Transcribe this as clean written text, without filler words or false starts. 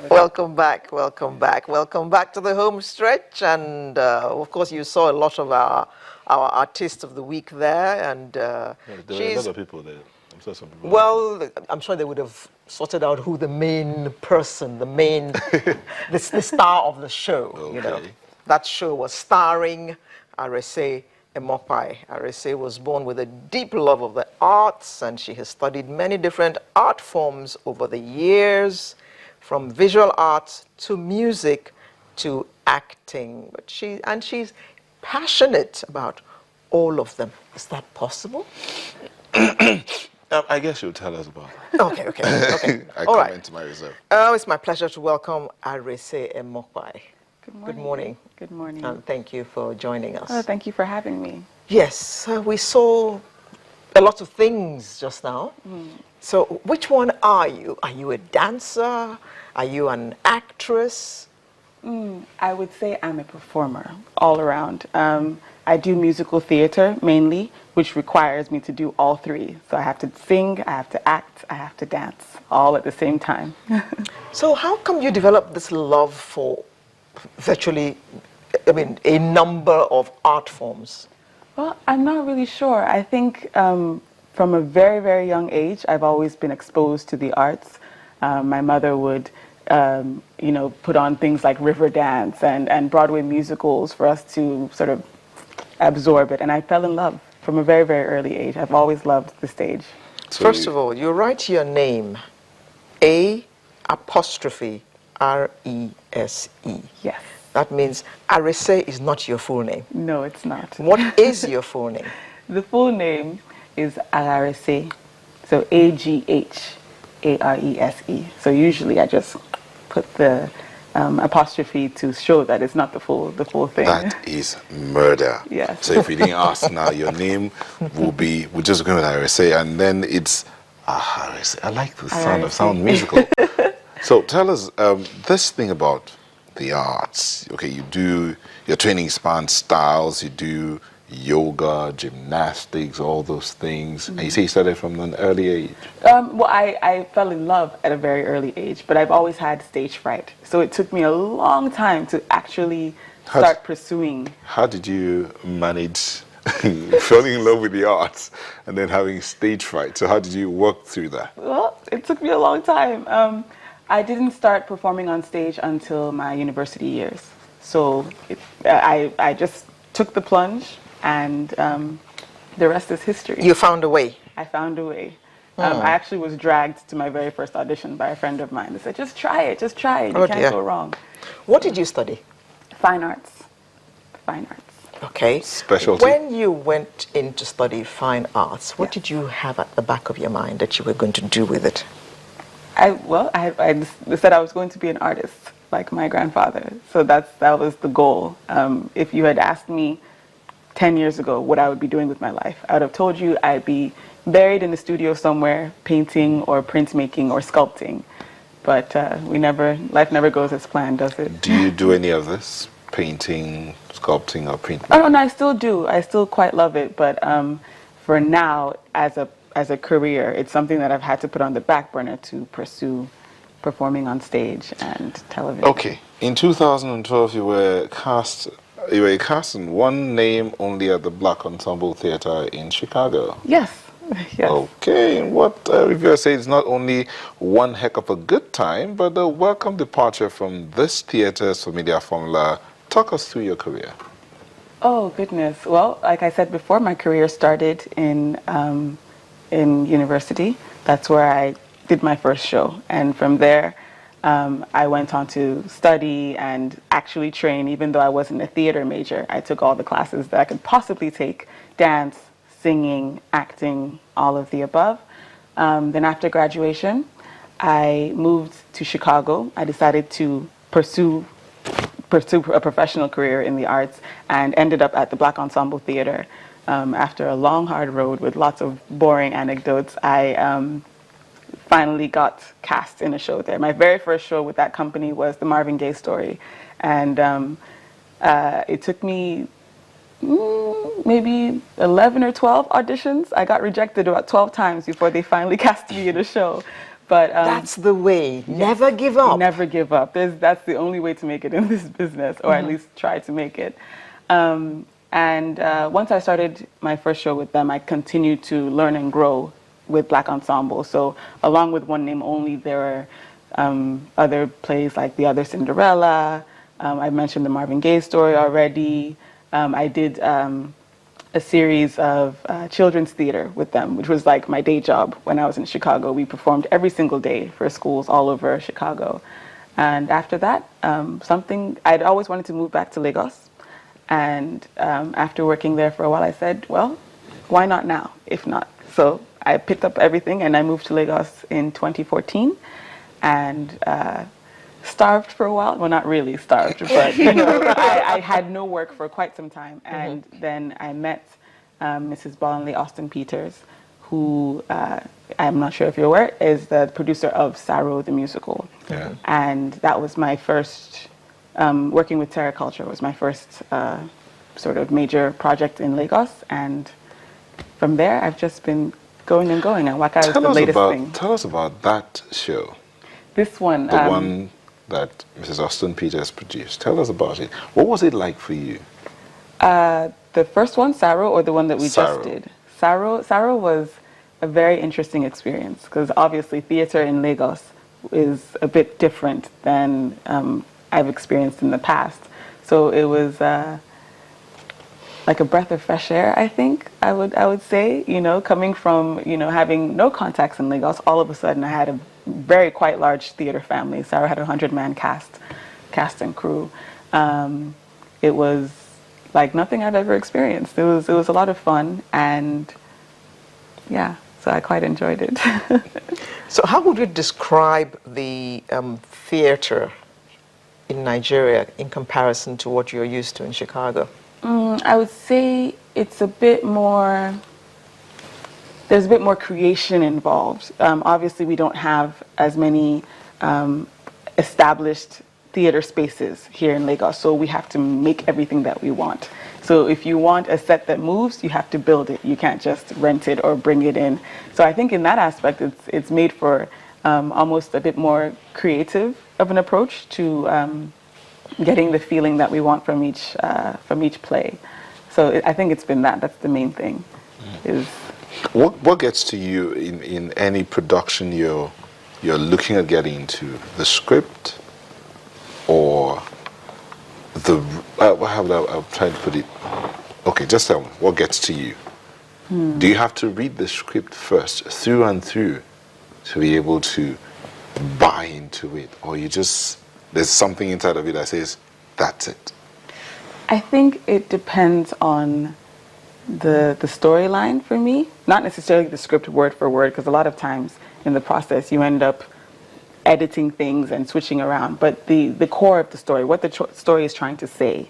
Welcome back, welcome back, welcome back to the home stretch. And of course, you saw a lot of our artist of the week there. And Yeah, there were a lot of people there. I'm sure some people. well, I'm sure they would have sorted out who the main person, the star of the show. You know, Okay. that show was starring Arese Emokpae. Arese was born with a deep love of the arts, and she has studied many different art forms over the years, from visual arts to music to acting. But she's passionate about all of them. Is that possible? I guess you'll tell us about it. Okay. I All come right. into my reserve. It's my pleasure to welcome Arese Emokpae. Good morning. Good morning. And thank you for joining us. Oh, thank you for having me. Yes, we saw a lot of things just now. So which one are you? Are you a dancer? Are you an actress? I would say I'm a performer all around. I do musical theater mainly, which requires me to do all three. So I have to sing, I have to act, I have to dance, all at the same time. So how come you developed this love for virtually, a number of art forms? Well, I'm not really sure. I think from a very, very young age, I've always been exposed to the arts. My mother would, put on things like river dance and Broadway musicals for us to sort of absorb it. And I fell in love from a very, very early age. I've always loved the stage. So First of all, you write your name, A''Rese. Yes. That means Arese is not your full name. No, it's not. What is your full name? The full name is Arese, so Agharese. So usually I just put the apostrophe to show that it's not the full thing. that is murder. Yes. So if we didn't ask now, your name we're just going with Arese, and then it's Arese. I like the sound. It sounds musical. So tell us this thing about the arts. Okay, your training spans styles, you do yoga, gymnastics, all those things. And you say you started from an early age. Well, I fell in love at a very early age, but I've always had stage fright. So it took me a long time to actually start pursuing. How did you manage falling in love with the arts and then having stage fright? So how did you work through that? Well, it took me a long time. I didn't start performing on stage until my university years. So I just took the plunge, and the rest is history. You found a way. I found a way. I actually was dragged to my very first audition by a friend of mine. They said, just try it. You can't go wrong. What did you study? Fine arts. Okay. Specialty. When you went in to study fine arts, what did you have at the back of your mind that you were going to do with it? I said I was going to be an artist, like my grandfather. So that was the goal. If you had asked me 10 years ago what I would be doing with my life, I would have told you I'd be buried in the studio somewhere, painting or printmaking or sculpting. But life never goes as planned, does it? Do you do any of this? Painting, sculpting, or printmaking? Oh, no, I still do. I still quite love it. But for now, as a career, it's something that I've had to put on the back burner to pursue performing on stage and television. Okay. In 2012, you were cast in one name only at the Black Ensemble Theater in Chicago. Yes. Okay. What reviewer says it's not only one heck of a good time, but a welcome departure from this theater's familiar formula. Talk us through your career. Oh, goodness. Well, like I said before, my career started in university. That's where I did my first show. And from there, I went on to study and actually train, even though I wasn't a theater major. I took all the classes that I could possibly take: dance, singing, acting, all of the above. Then after graduation, I moved to Chicago. I decided to pursue a professional career in the arts and ended up at the Black Ensemble Theater. After a long, hard road with lots of boring anecdotes, I finally got cast in a show there. My very first show with that company was The Marvin Gaye Story. And it took me maybe 11 or 12 auditions. I got rejected about 12 times before they finally cast me in a show. But That's the way. Never give up. never give up. That's the only way to make it in this business, or at least try to make it. And once I started my first show with them, I continued to learn and grow with Black Ensemble. So along with One Name Only, there are other plays like The Other Cinderella. I mentioned the Marvin Gaye story already. I did a series of children's theater with them, which was like my day job when I was in Chicago. We performed every single day for schools all over Chicago. And after that, I'd always wanted to move back to Lagos. And after working there for a while, I said, well, why not now, if not? So I picked up everything and I moved to Lagos in 2014 and starved for a while. Well, not really starved, but I had no work for quite some time. And then I met Mrs. Bolanley Austin Peters, who I'm not sure if you're aware, is the producer of Saro the musical. Yeah. And that was my first, working with Terra Culture was my first sort of major project in Lagos. And from there, I've just been going and going. And Waka is the latest thing. Tell us about that show. This one. The one that Mrs. Austin Peters produced. Tell us about it. What was it like for you? The first one, Saro, or the one that we Saro. just did? Saro was a very interesting experience because obviously theater in Lagos is a bit different than I've experienced in the past. So it was like a breath of fresh air, I think I would say, coming from, having no contacts in Lagos, all of a sudden I had a very quite large theater family. Sarah had a 100-man cast and crew. It was like nothing I've ever experienced. It was a lot of fun, and yeah, so I quite enjoyed it. So how would you describe the theater in Nigeria in comparison to what you're used to in Chicago? I would say it's a bit more, there's a bit more creation involved. Obviously, we don't have as many established theater spaces here in Lagos, so we have to make everything that we want. So if you want a set that moves, you have to build it. You can't just rent it or bring it in. So I think in that aspect, it's made for almost a bit more creative of an approach to getting the feeling that we want from each play. So I think it's been that. That's the main thing. Is What gets to you in any production you're looking at getting into? The script or I'll try to put it. Okay, just tell me, what gets to you? Do you have to read the script first, through and through, to be able to buy into it? Or there's something inside of it that says, that's it? I think it depends on the storyline for me, not necessarily the script word for word, because a lot of times in the process you end up editing things and switching around, but the core of the story, what the story is trying to say,